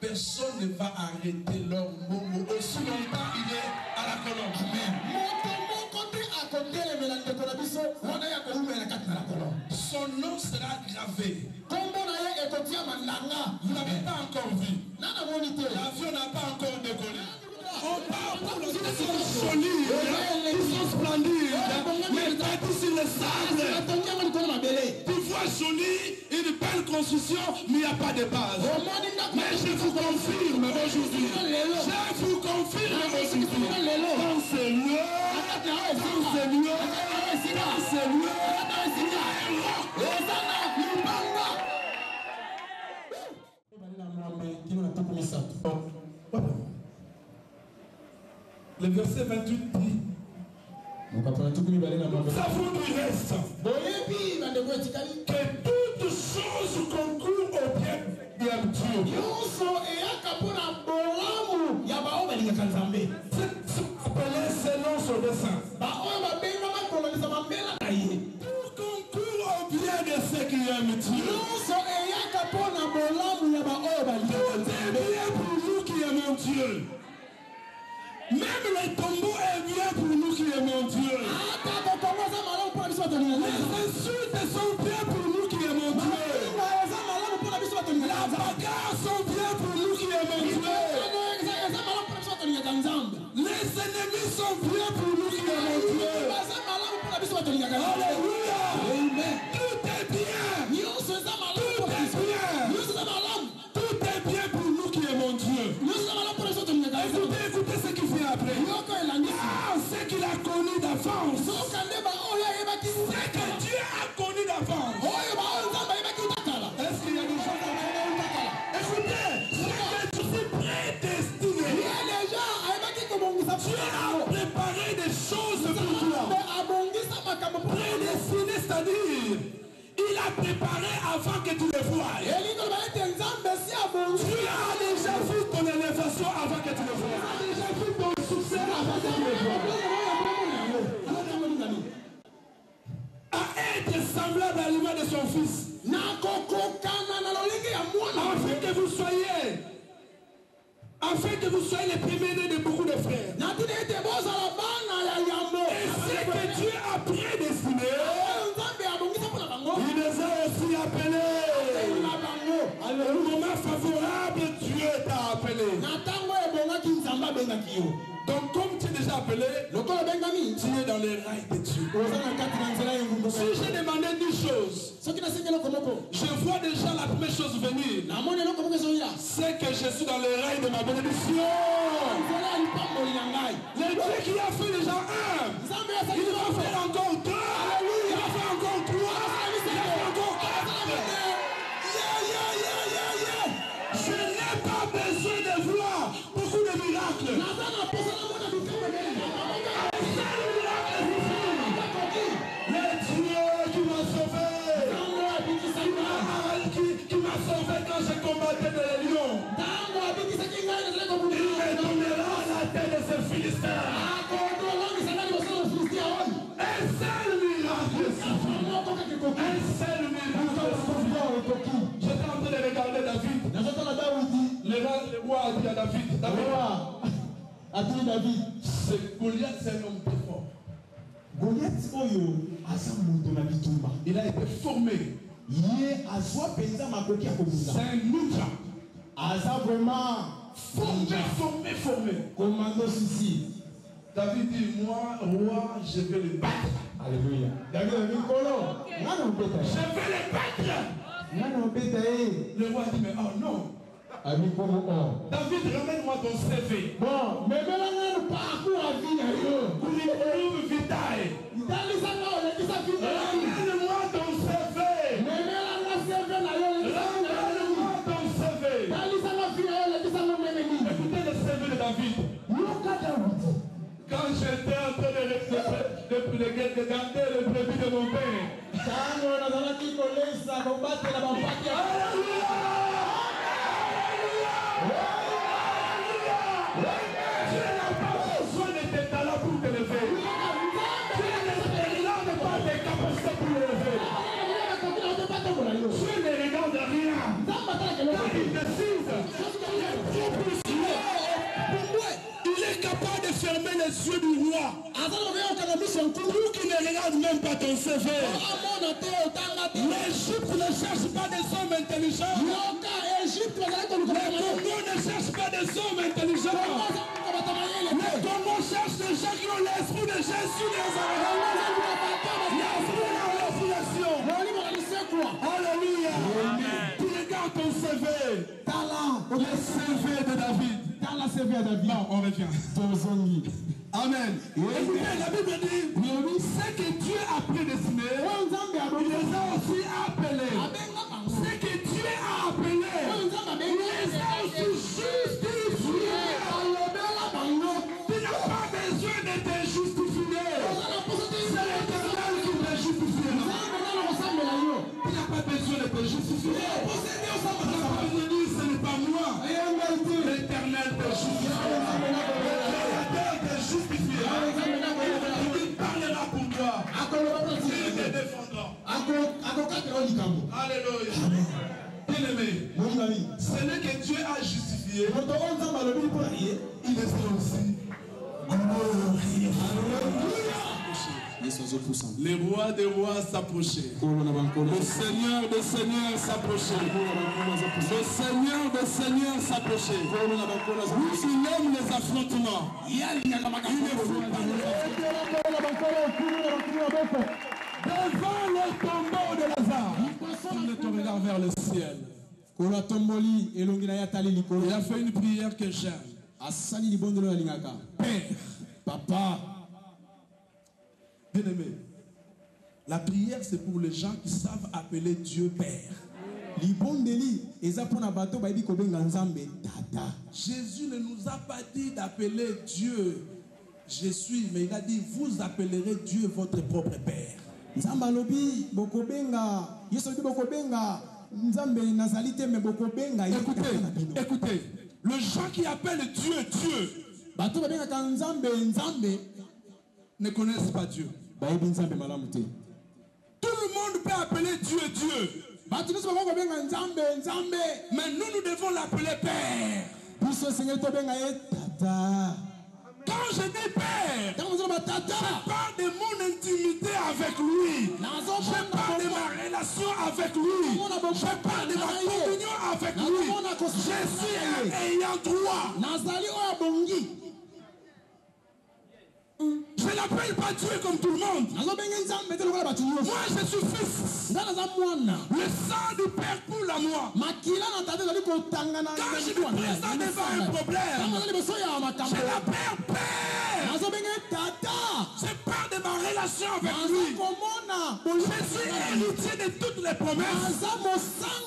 personne ne va arrêter l'homme aussi longtemps il est à la colonne. Amen. Son nom sera gravé. Vous n'avez pas encore vu. L'avion n'a pas encore décollé. On parle pour les gens solides, ils sont splendides, mais bâtis sur le sable. Tu vois joli, une belle construction, mais il n'y a pas de base. Mais je vous confirme aujourd'hui, dans ce lieu, le verset 28 dit, nous savons du reste que toutes choses concourent au bien de Dieu. Appelé selon son dessein. Tout concourt au bien de ceux qui aiment Dieu. Tout est bien pour nous qui aimons Dieu. Même les tombeaux est bien pour nous qui aimons Dieu. Les insultes sont bien pour nous qui aimons Dieu. La bagarre sont bien pour nous qui aimons Dieu. Les ennemis sont bien pour nous qui aimons Dieu. Alléluia. Tout est bien. Tout est bien pour nous qui aimons Dieu. Écoutez ce qu'il fait après. Ce qu'il a connu d'avance. Ce que Dieu a connu d'avance. Est-ce qu'il y a des gens qui écoutez, ce que tu suis prédestiné. Dieu a préparé des choses pour toi. Prédestiné, c'est-à-dire, il a préparé avant que tu le voies. Tu as déjà vu ton élévation avant que tu le voies. Tu as déjà vu ton succès avant que tu le voies. À être semblable à l'image de son fils. Afin que vous soyez les premiers-nés de beaucoup de frères. Et ce que Dieu a prédestiné, il les a aussi appelés. Au moment favorable, Dieu t'a appelé. Donc comme tu es déjà appelé, tu es dans les rails de Dieu. Si j'ai demandé 10 choses, je vois déjà la première chose venir. C'est que je suis dans les rails de ma bénédiction. Le Dieu qui a fait déjà 1, il va faire encore 2, il va faire encore 3, il va faire encore 4. Je n'ai pas besoin de voir beaucoup de miracles. Le Dieu qui m'a sauvé, qui m'a sauvé quand je combattais les lions, il me donnera la tête de ce Philistin. Un seul miracle. J'étais en train de regarder David. Le roi a dit à David, c'est Goliath, c'est un homme très fort. Il a été formé. C'est un ninja. Formé. David dit, moi, roi, je vais le battre. Alléluia. Je vais le battre. Le roi dit, mais oh non. David, ramène-moi ton CV. Ramène-moi ton CV. Écoutez le CV de David. Quand j'étais en train de garder le brebis de mon père. Tu n'as pas besoin de tes talents pour te lever. Tu n'as pas de capacités pour te lever. Tu ne regardes rien. Quand il décide, ton CV. L'Égypte ne cherche pas des hommes intelligents. Les Congos ne cherchent pas des hommes intelligents. Les Congos cherchent des gens qui ont l'esprit de Jésus de Nazareth. L'esprit de la résurrection. Alléluia. Tu regardes ton CV. Le CV de David. Non, on revient. Amen. Écoutez, la Bible dit, ce que Dieu a prédestiné, il les a aussi appelés. Ce que Dieu a appelé, il les a aussi justifiés. Tu n'as pas besoin de te justifier. C'est l'Éternel qui te justifie. Tu n'as pas besoin de te justifier. Ce n'est pas moi. L'Éternel te justifie. Il parlera pour toi. Il te défendra. Alléluia. Bien-aimé, celui que Dieu a justifié, il est aussi. Les rois des rois s'approchaient. Le Seigneur des seigneurs s'approchait. Le Seigneur des seigneurs s'approchait. Il aime les affrontements. Devant le tombeau de Lazare, tourne ton regard vers le ciel. Il a fait une prière que j'aime. Père, Papa, bien-aimé, la prière c'est pour les gens qui savent appeler Dieu Père. Jésus ne nous a pas dit d'appeler Dieu je suis, mais il a dit vous appellerez Dieu votre propre Père. Écoutez, le gens qui appellent Dieu Dieu ne connaissent pas Dieu. Tout le monde peut appeler Dieu Dieu. Mais nous devons l'appeler Père. Quand je dis Père, je parle de mon intimité avec lui. Je parle de ma relation avec lui. Je parle de ma communion avec lui. Je suis ayant droit. Je n'appelle pas Dieu comme tout le monde. Moi je suis fils. Le sang du Père coule à moi. Quand je me présente devant un problème, je l'appelle Père. Je parle de ma relation avec lui. Je suis héritier de toutes les promesses.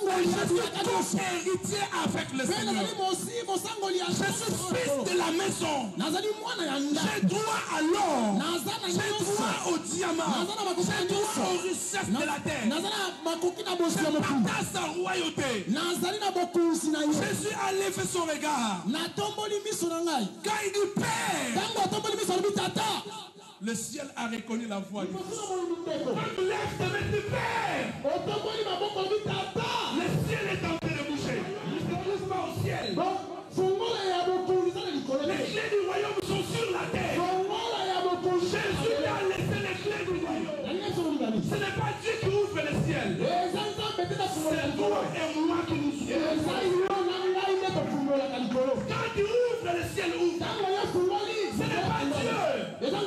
Et je suis co-héritier avec le Seigneur. Je suis fils de la maison. J'ai droit à l'or. J'ai droit au diamant. J'ai droit aux richesses de la terre. Je partage sa royauté. Jésus a levé son regard. Quand il dit Père, le ciel a reconnu la voix du Fils. Quand lève tes mains, dis Père. Le ciel est en train de bouger. Ne touche pas au ciel. Les clés du royaume sont sur la terre. Jésus a laissé les clés du royaume. Ce n'est pas Dieu qui ouvre le ciel. C'est toi et moi qui nous ouvrons. Quand tu ouvres le ciel, ouvre. Ce n'est pas Dieu.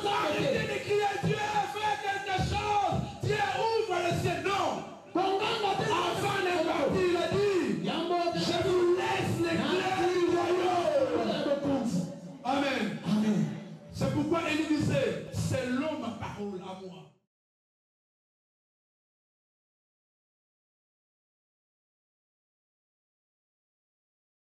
Arrêtez de crier Dieu, fais quelque chose. Dieu ouvre le ciel. Non. Avant de partir, il a dit, je vous laisse les clés du royaume. Amen. C'est pourquoi il disait, selon ma parole à moi.